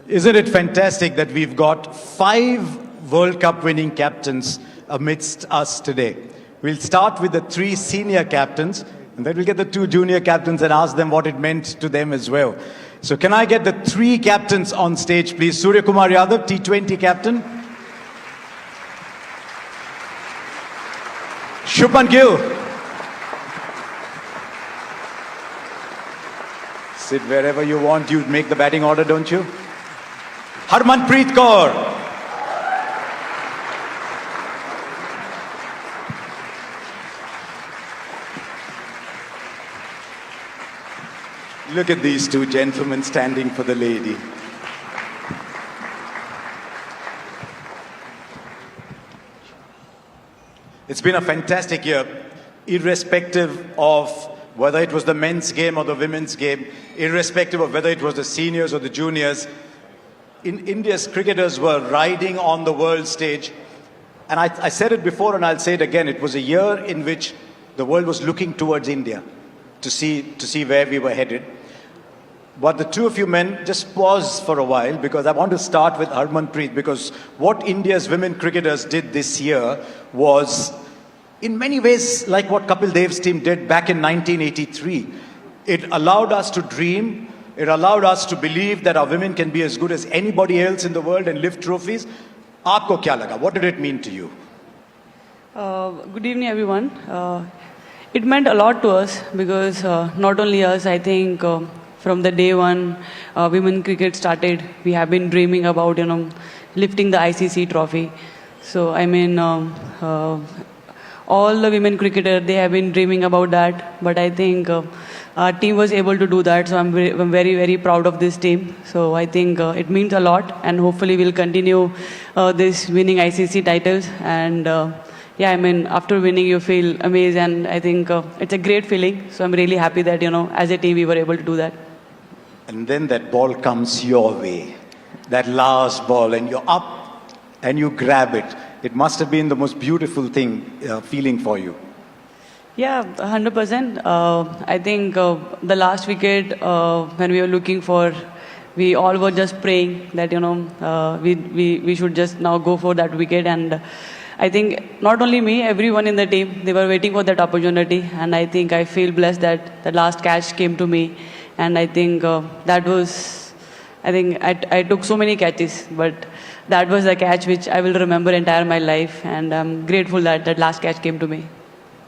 Isn't it fantastic that we've got 5 World Cup winning captains amidst us today? We'll start with the 3 senior captains, and then we'll get the 2 junior captains and ask them what it meant to them as well. So can I get the 3 captains on stage, please? Surya Kumar Yadav, T20 captain. Shubman Gill. Sit wherever you want. You make the batting order, don't you? Harmanpreet Kaur. Look at these 2 gentlemen standing for the lady. It's been a fantastic year, irrespective of whether it was the men's game or the women's game, irrespective of whether it was the seniors or the juniors. India's cricketers were riding on the world stage. And I said it before and I'll say it again. It was a year in which the world was looking towards India to see where we were headed. But the 2 of you men, just pause for a while, because I want to start with Harmanpreet, because what India's women cricketers did this year was, in many ways, like what Kapil Dev's team did back in 1983. It allowed us to dream. It allowed us to believe that our women can be as good as anybody else in the world and lift trophies. Aapko kya laga? What did it mean to you? Good evening, everyone. It meant a lot to us because not only us, I think from the day one women cricket started, we have been dreaming about, lifting the ICC trophy. So, I mean, all the women cricketers, they have been dreaming about that. But I think our team was able to do that. So I'm very, very proud of this team. So I think it means a lot. And hopefully we'll continue this winning ICC titles. And yeah, I mean, after winning, you feel amazed. And I think it's a great feeling. So I'm really happy that, as a team, we were able to do that. And then that ball comes your way. That last ball. And you're up and you grab it. It must have been the most beautiful feeling for you. Yeah, 100%. I think the last wicket, when we were looking for, we all were just praying that, we should just now go for that wicket. And I think not only me, everyone in the team, they were waiting for that opportunity. And I think I feel blessed that the last catch came to me. And I think that was, I took so many catches, but that was a catch which I will remember entire my life. And I'm grateful that that last catch came to me.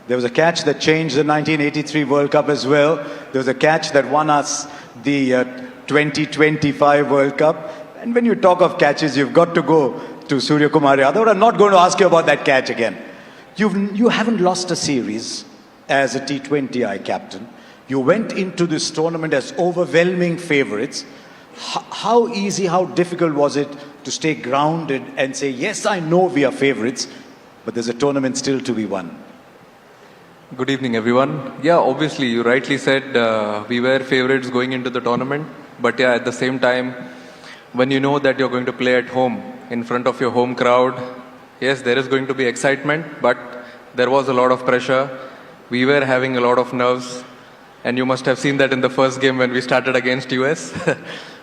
There was a catch that changed the 1983 World Cup as well. There was a catch that won us the 2025 World Cup. And when you talk of catches, you've got to go to Surya Kumar Yadav. I'm not going to ask you about that catch again. You haven't lost a series as a T20I captain. You went into this tournament as overwhelming favourites. How easy, how difficult was it to stay grounded and say, yes, I know we are favourites, but there's a tournament still to be won? Good evening, everyone. Yeah, obviously, you rightly said we were favourites going into the tournament. But yeah, at the same time, when you know that you're going to play at home in front of your home crowd, yes, there is going to be excitement, but there was a lot of pressure. We were having a lot of nerves. And you must have seen that in the first game when we started against US.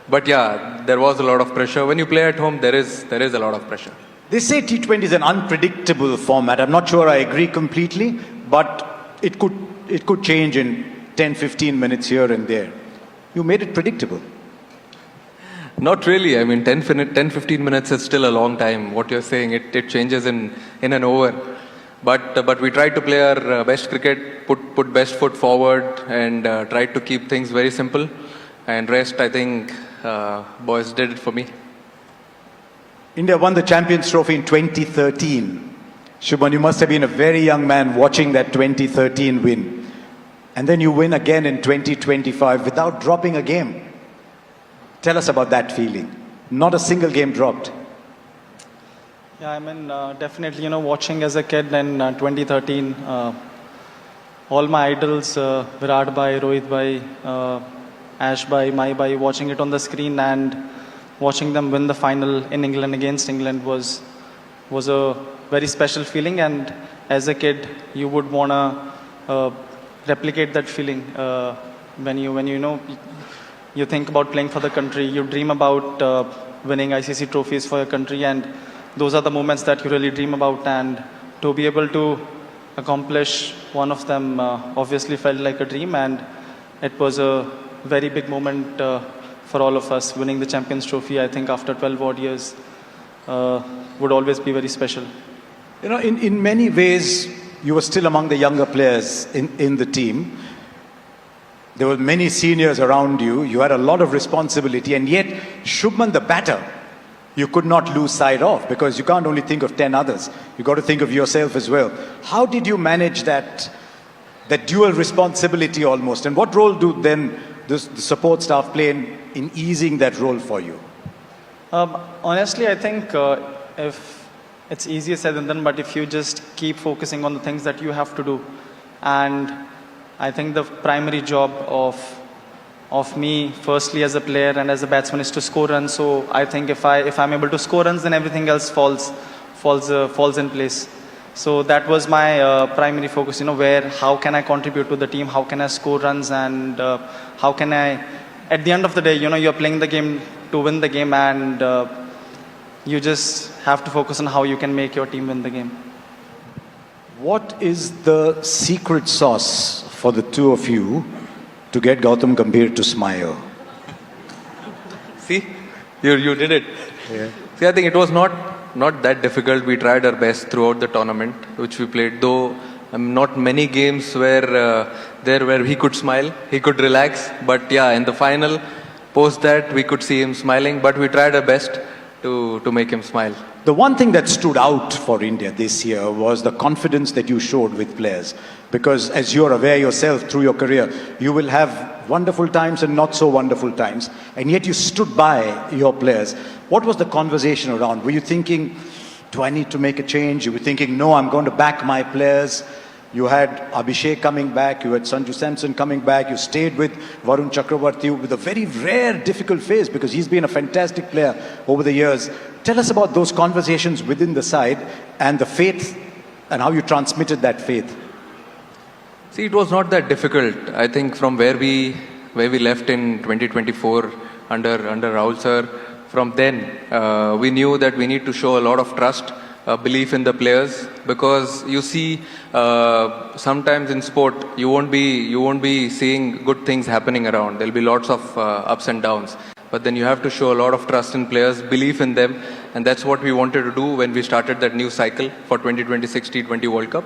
But yeah, there was a lot of pressure. When you play at home, there is a lot of pressure. They say T20 is an unpredictable format. I'm not sure I agree completely, but it could change in 10-15 minutes here and there. You made it predictable. Not really. I mean, 10-15 minutes is still a long time. What you're saying, it changes in an over. But we tried to play our best cricket, put best foot forward, and tried to keep things very simple. And rest, I think, boys did it for me. India won the Champions Trophy in 2013. Shubman, you must have been a very young man watching that 2013 win. And then you win again in 2025 without dropping a game. Tell us about that feeling. Not a single game dropped. Yeah, I mean, definitely, watching as a kid in 2013, all my idols, Virat Bhai, Rohit Bhai, Ash Bhai, Mai Bhai, watching it on the screen and watching them win the final in England against England was a very special feeling. And as a kid, you would want to replicate that feeling when you you think about playing for the country, you dream about winning ICC trophies for your country, and those are the moments that you really dream about. And to be able to accomplish one of them obviously felt like a dream, and it was a very big moment for all of us. Winning the Champions Trophy, I think, after 12 odd years would always be very special. You know, in many ways, you were still among the younger players in the team. There were many seniors around you. You had a lot of responsibility, and yet Shubman, the batter, you could not lose sight of, because you can't only think of 10 others. You got to think of yourself as well. How did you manage that dual responsibility almost? And what role do then the support staff play in easing that role for you? Honestly, I think if it's easier said than done, but if you just keep focusing on the things that you have to do, and I think the primary job of me, firstly as a player and as a batsman, is to score runs. So I think if I'm able to score runs, then everything else falls in place. So that was my primary focus. How can I contribute to the team? How can I score runs? And how can I, at the end of the day, you're playing the game to win the game, and you just have to focus on how you can make your team win the game. What is the secret sauce for the two of you to get Gautam Gambhir to smile? See, you did it. Yeah. See, I think it was not that difficult. We tried our best throughout the tournament, which we played. Though not many games where he could smile, he could relax. But yeah, in the final, post that, we could see him smiling. But we tried our best to make him smile. The one thing that stood out for India this year was the confidence that you showed with players. Because as you're aware yourself through your career, you will have wonderful times and not so wonderful times. And yet you stood by your players. What was the conversation around? Were you thinking, do I need to make a change? You were thinking, no, I'm going to back my players. You had Abhishek coming back, you had Sanju Samson coming back, you stayed with Varun Chakravarti with a very rare, difficult phase, because he's been a fantastic player over the years. Tell us about those conversations within the side and the faith, and how you transmitted that faith. See, it was not that difficult. I think from where we left in 2024 under Rahul sir, from then we knew that we need to show a lot of trust, belief in the players, because you see sometimes in sport you won't be seeing good things happening around. There'll be lots of ups and downs, but then you have to show a lot of trust in players, belief in them, and that's what we wanted to do when we started that new cycle for 2026 T20 World Cup.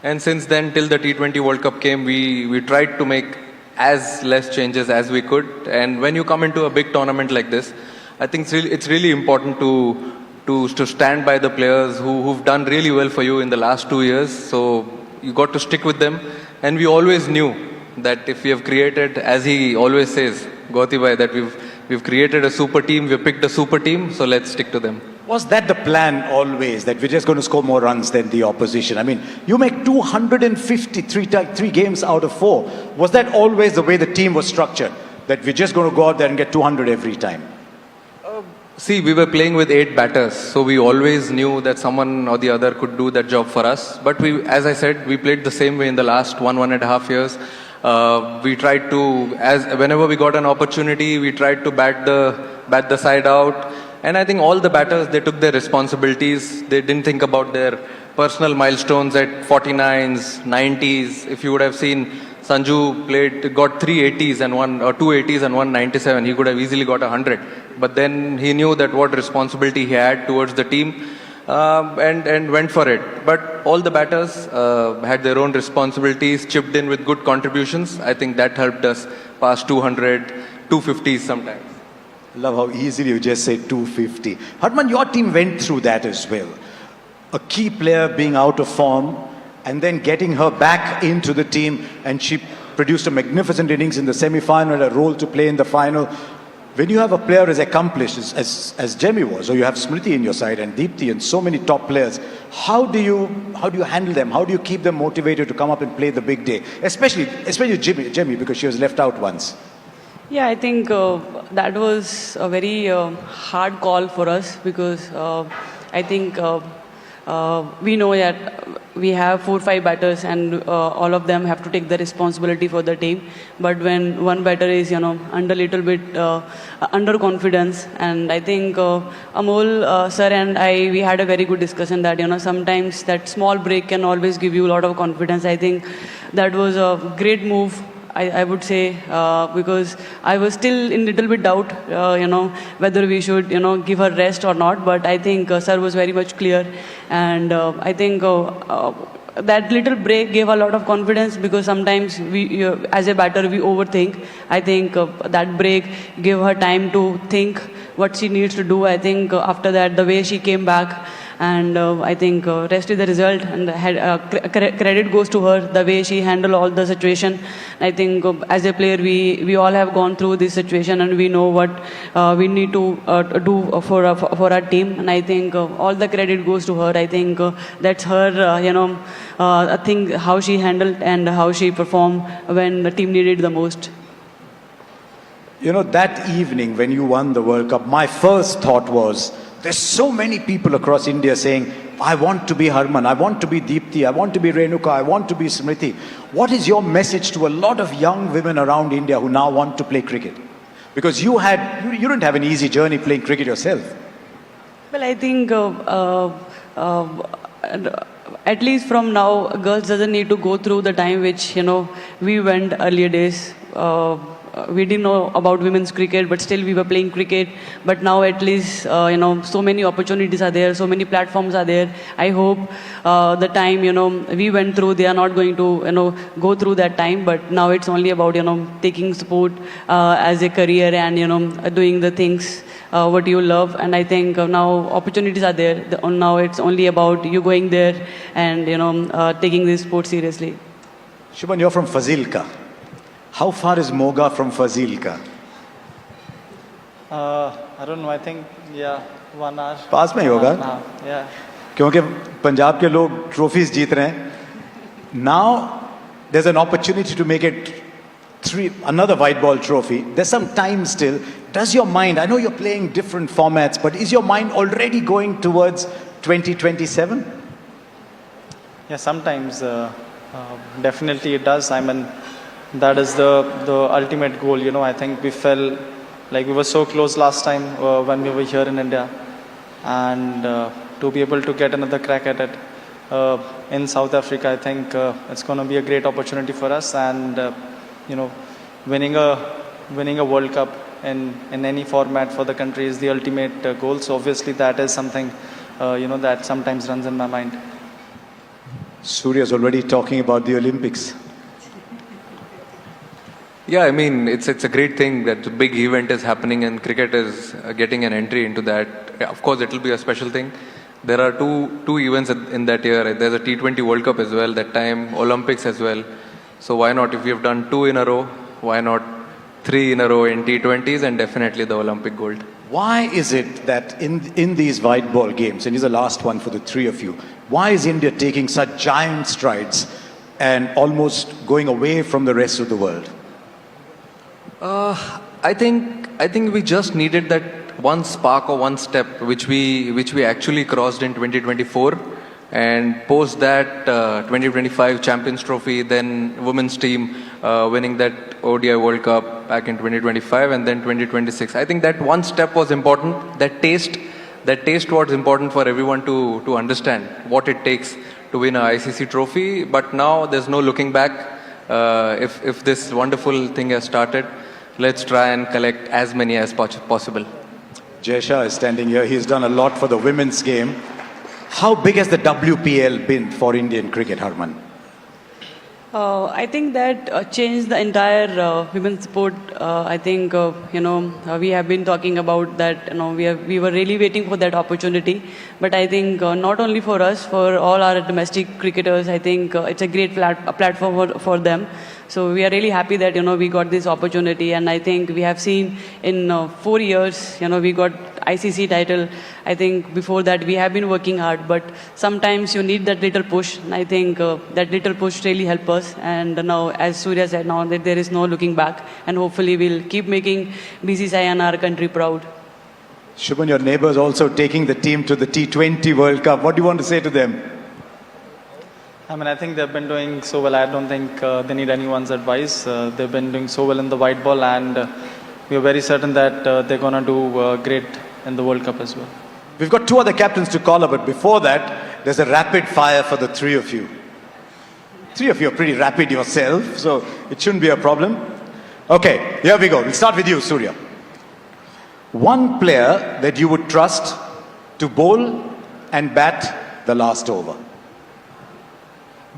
And since then, till the T20 World Cup came, we tried to make as less changes as we could. And when you come into a big tournament like this, I think it's really important to stand by the players who've done really well for you in the last 2 years. So you got to stick with them. And we always knew that if we have created, as he always says, Gauti bhai, that we've created a super team, we've picked a super team, so let's stick to them. Was that the plan always, that we're just going to score more runs than the opposition? I mean, you make 253 games out of 4. Was that always the way the team was structured? That we're just going to go out there and get 200 every time? See, we were playing with 8 batters, so we always knew that someone or the other could do that job for us. But as I said, we played the same way in the last 1.5 years. We tried to, whenever we got an opportunity, we tried to bat the side out. And I think all the batters, they took their responsibilities. They didn't think about their personal milestones at 49s, 90s. If you would have seen, Sanju got 3 80s and 2 80s and 1 97. He could have easily got 100. But then he knew that what responsibility he had towards the team, and went for it. But all the batters had their own responsibilities, chipped in with good contributions. I think that helped us pass 200, 250s sometimes. Love how easily you just say 250. Harman, your team went through that as well. A key player being out of form and then getting her back into the team, and she produced a magnificent innings in the semi-final, a role to play in the final. When you have a player as accomplished as Jemmy was, or you have Smriti in your side and Deepti and so many top players, how do you handle them? How do you keep them motivated to come up and play the big day? Especially Jemmy, because she was left out once. Yeah, I think that was a very hard call for us, because I think we know that we have 4-5 batters and all of them have to take the responsibility for the team. But when one batter is, under little bit under confidence, and I think Amol sir and I, we had a very good discussion that, sometimes that small break can always give you a lot of confidence. I think that was a great move. I would say, because I was still in little bit doubt, whether we should, give her rest or not. But I think sir was very much clear, and I think that little break gave a lot of confidence, because sometimes we, as a batter, we overthink. I think that break gave her time to think what she needs to do. I think after that, the way she came back. And I think rest is the result, and credit goes to her, the way she handled all the situation. I think as a player, we all have gone through this situation, and we know what we need to do for our team. And I think all the credit goes to her. I think that's her, I think how she handled and how she performed when the team needed the most. That evening when you won the World Cup, my first thought was, there's so many people across India saying, I want to be Harman, I want to be Deepthi, I want to be Renuka, I want to be Smriti. What is your message to a lot of young women around India who now want to play cricket? Because you didn't have an easy journey playing cricket yourself. Well, I think at least from now, girls doesn't need to go through the time which, we went earlier days. We didn't know about women's cricket, but still we were playing cricket. But now at least, so many opportunities are there, so many platforms are there. I hope the time, we went through, they are not going to, go through that time. But now it's only about, taking sport as a career and, doing the things what you love. And I think now opportunities are there. Now it's only about you going there and, taking this sport seriously. Shubhan, you're from Fazilka. How far is Moga from Fazilka? I don't know, I think, 1 hour. पास में ही होगा? Yeah. क्योंकि पंजाब के लोग trophies जीत रहे हैं. Now there's an opportunity to make it another white ball trophy. There's some time still. Does your mind, I know you're playing different formats, but is your mind already going towards 2027? Yeah, sometimes definitely it does. I mean, that is the ultimate goal. I think we felt like we were so close last time when we were here in India, and to be able to get another crack at it in South Africa, I think it's going to be a great opportunity for us. And winning a World Cup in any format for the country is the ultimate goal. So obviously that is something that sometimes runs in my mind. Surya's already talking about the Olympics. Yeah, I mean, it's a great thing that a big event is happening and cricket is getting an entry into that. Of course, it will be a special thing. There are two events in that year. There's a T20 World Cup as well, that time, Olympics as well. So why not? If we have done 2 in a row, why not 3 in a row in T20s and definitely the Olympic gold? Why is it that in these white ball games, and here's the last one for the three of you, why is India taking such giant strides and almost going away from the rest of the world? I think we just needed that one spark or one step which we actually crossed in 2024, and post that 2025 Champions Trophy, then women's team winning that ODI World Cup back in 2025, and then 2026. I think that one step was important. That taste was important for everyone to understand what it takes to win a ICC trophy. But now there's no looking back. If this wonderful thing has started, let's try and collect as many as possible. Jaysha is standing here. He's done a lot for the women's game. How big has the WPL been for Indian cricket, Harman? I think that changed the entire women's sport. I think, we have been talking about that, we were really waiting for that opportunity. But I think not only for us, for all our domestic cricketers, I think it's a great platform for them. So we are really happy that, we got this opportunity. And I think we have seen in 4 years, we got ICC title. I think before that we have been working hard, but sometimes you need that little push. And I think that little push really helped us. And now, as Surya said, now that there is no looking back, and hopefully we'll keep making BCCI and our country proud. Shubhan, your neighbours also taking the team to the T20 World Cup. What do you want to say to them? I mean, I think they've been doing so well. I don't think they need anyone's advice. They've been doing so well in the white ball, and we are very certain that they're going to do great in the World Cup as well. We've got two other captains to call up, but before that, there's a rapid fire for the three of you. Three of you are pretty rapid yourself, so it shouldn't be a problem. Okay, here we go. We'll start with you, Surya. One player that you would trust to bowl and bat the last over.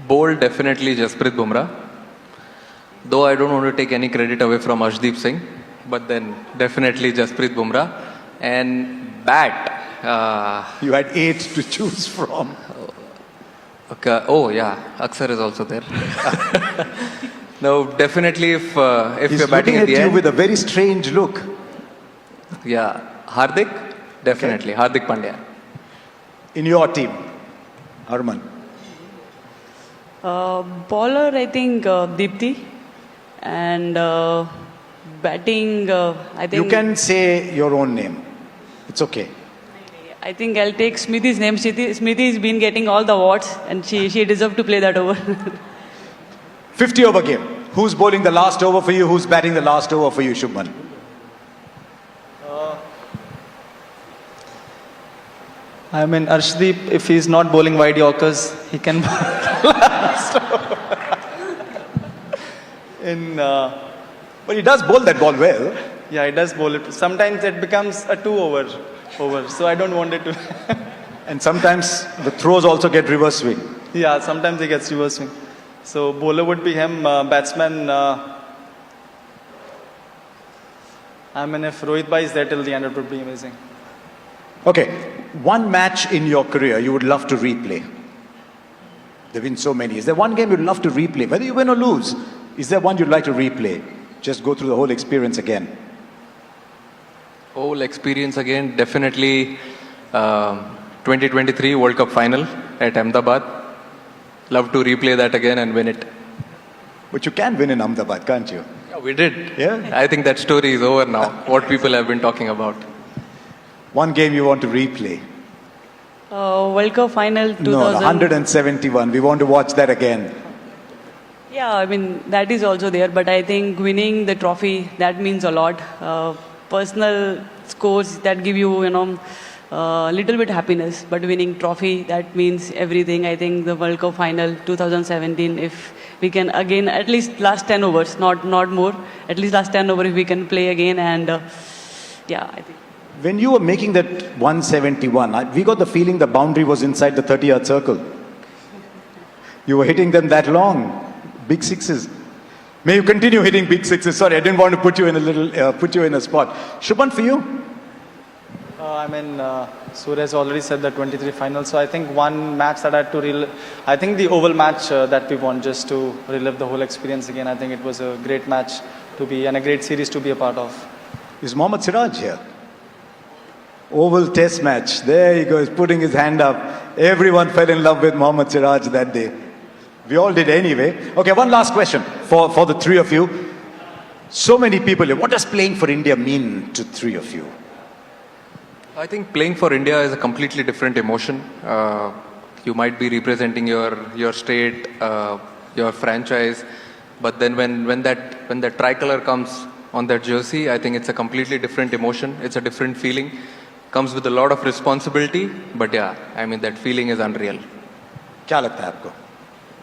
Bold, definitely Jasprit Bumrah. Though I don't want to take any credit away from Arshdeep Singh, but then definitely Jasprit Bumrah. And bat. You had 8 to choose from. Okay. Oh yeah, Aksar is also there. No, definitely if He's you're batting looking at at the you end. with a very strange look. Yeah, Hardik, definitely. Hardik Pandya. In your team, Harman. Bowler, I think Deepti. And batting, I think... You can say your own name. It's okay. I think I'll take Smriti's name. Smriti's been getting all the awards and she deserved to play that over. 50 over game. Who's bowling the last over for you? Who's batting the last over for you, Shubman? I mean, Arshdeep, if he's not bowling wide Yorkers, he can bowl last over. But he does bowl that ball well. Yeah, he does bowl it. Sometimes it becomes a 2 over, so I don't want it to. And sometimes the throws also get reverse swing. Yeah, sometimes he gets reverse swing. So bowler would be him, batsman. I mean, if Rohit Bhai is there till the end, it would be amazing. Okay, one match in your career you would love to replay. There have been so many. Is there one game you'd love to replay? Whether you win or lose, is there one you'd like to replay? Just go through the whole experience again. Whole experience again, definitely 2023 World Cup final at Ahmedabad. Love to replay that again and win it. But you can win in Ahmedabad, can't you? Yeah, we did. Yeah? I think that story is over now, what people have been talking about. One game you want to replay? World Cup final 2000. No, 171. We want to watch that again. Yeah, I mean, that is also there, but I think winning the trophy, that means a lot. Personal scores that give you, little bit happiness, but winning trophy, that means everything. I think the World Cup final 2017, if we can again, at least last 10 overs, not more, at least last 10 overs if we can play again, and yeah, I think. When you were making that 171, we got the feeling the boundary was inside the 30-yard circle. You were hitting them that long. Big sixes. May you continue hitting big sixes. Sorry, I didn't want to put you in a spot. Shubhan, for you? I mean, Surya has already said the 23 final, so I think one match that I had to relive, I think the Oval match that we won, just to relive the whole experience again. I think it was a great match to be, and a great series to be a part of. Is Mohammad Siraj here? Oval test match. There he goes, putting his hand up. Everyone fell in love with Mohammad Siraj that day. We all did anyway. Okay, one last question for the three of you. So many people here. What does playing for India mean to three of you? I think playing for India is a completely different emotion. You might be representing your state, your franchise, but then when that tricolor comes on that jersey, I think it's a completely different emotion. It's a different feeling. Comes with a lot of responsibility, but yeah, I mean that feeling is unreal. क्या लगता है आपको?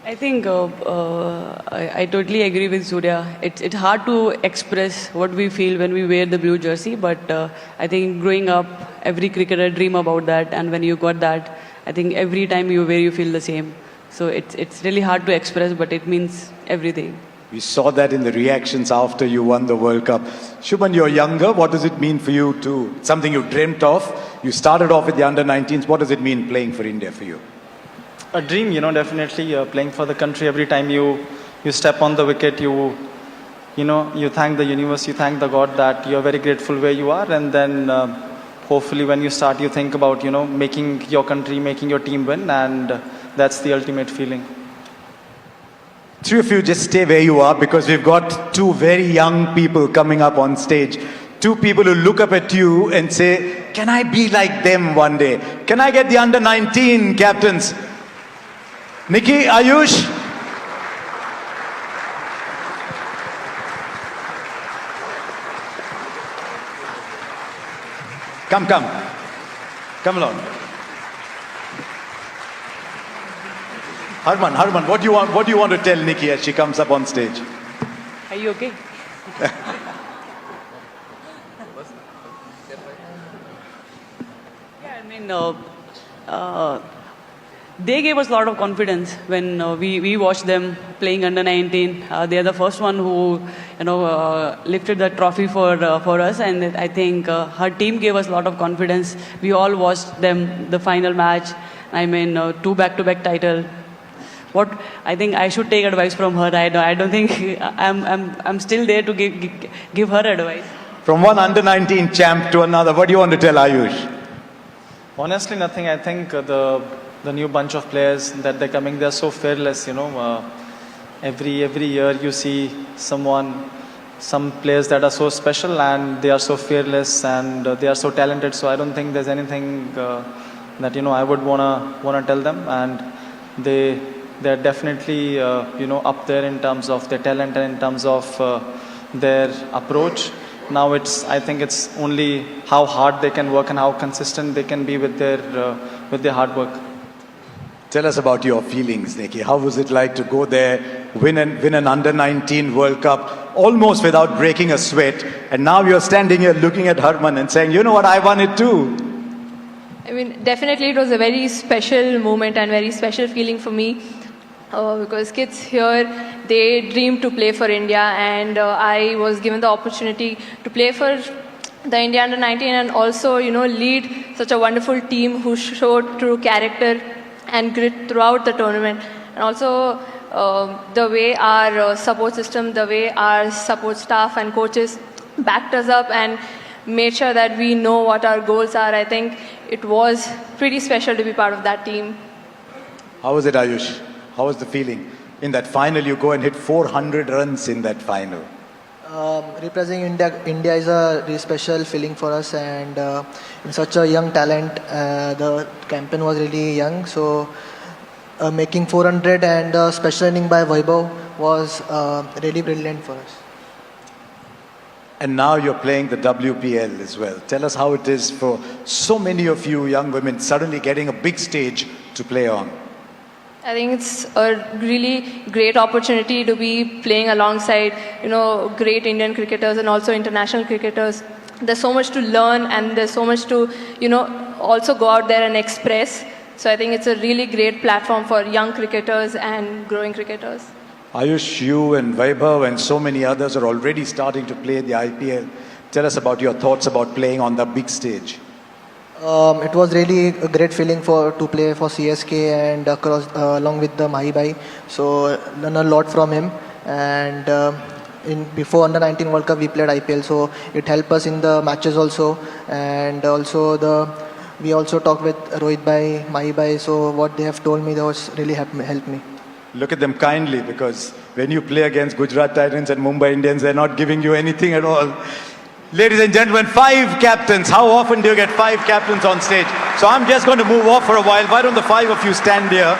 I think I totally agree with Surya. It's hard to express what we feel when we wear the blue jersey, but I think growing up, every cricketer dream about that, and when you got that, I think every time you wear, you feel the same. So it's really hard to express, but it means everything. We saw that in the reactions after you won the World Cup. Shubhan, you're younger. What does it mean for you to, something you dreamt of? You started off with the under-19s. What does it mean playing for India for you? A dream, definitely playing for the country. Every time you step on the wicket, you thank the universe, you thank the God that you're very grateful where you are, and then hopefully when you start, you think about making your country, making your team win, and that's the ultimate feeling. Three of you just stay where you are because we've got two very young people coming up on stage. Two people who look up at you and say, can I be like them one day? Can I get the under 19 captains? Nikki, Ayush? Come. Come along. Harman, what do you want to tell Nikki as she comes up on stage? Are you okay? Yeah, I mean, they gave us a lot of confidence when we watched them playing under 19. They are the first one who, lifted the trophy for us, and I think her team gave us a lot of confidence. We all watched them the final match. I mean, 2 back-to-back title. What I think I should take advice from her. I don't think I'm still there to give her advice. From one under 19 champ to another, what do you want to tell Ayush? Honestly, nothing. I think the new bunch of players that they're coming, they're so fearless. Every year you see some players that are so special and they are so fearless and they are so talented. So I don't think there's anything that I would wanna tell them. And they're definitely up there in terms of their talent and in terms of their approach. Now I think it's only how hard they can work and how consistent they can be with their hard work. Tell us about your feelings, Nikki. How was it like to go there, win an under 19 World Cup almost without breaking a sweat, and now you're standing here looking at Harman and saying, you know what, I won it too. I mean, definitely it was a very special moment and very special feeling for me because kids here, they dream to play for India, and I was given the opportunity to play for the India under 19 and also, lead such a wonderful team who showed true character and grit throughout the tournament. And also the way our support system, the way our support staff and coaches backed us up and made sure that we know what our goals are. I think it was pretty special to be part of that team. How was it, Ayush? How was the feeling? In that final, you go and hit 400 runs in that final. Representing India is a really special feeling for us, and in such a young talent, the campaign was really young. So making 400 and special inning by Vaibhav was really brilliant for us. And now you're playing the WPL as well. Tell us how it is for so many of you young women suddenly getting a big stage to play on. I think it's a really great opportunity to be playing alongside, great Indian cricketers and also international cricketers. There's so much to learn and there's so much to, also go out there and express. So I think it's a really great platform for young cricketers and growing cricketers. Ayush, you and Vaibhav and so many others are already starting to play the IPL. Tell us about your thoughts about playing on the big stage. It was really a great feeling to play for CSK and along with the Mahibai. So learned a lot from him. And before under 19 World Cup we played IPL, so it helped us in the matches also. And also we also talked with Rohit Bhai, Mahibai. So what they have told me, that was really helped me. Look at them kindly, because when you play against Gujarat Titans and Mumbai Indians, they're not giving you anything at all. Ladies and gentlemen, 5 captains. How often do you get 5 captains on stage? So I'm just going to move off for a while. Why don't the 5 of you stand here?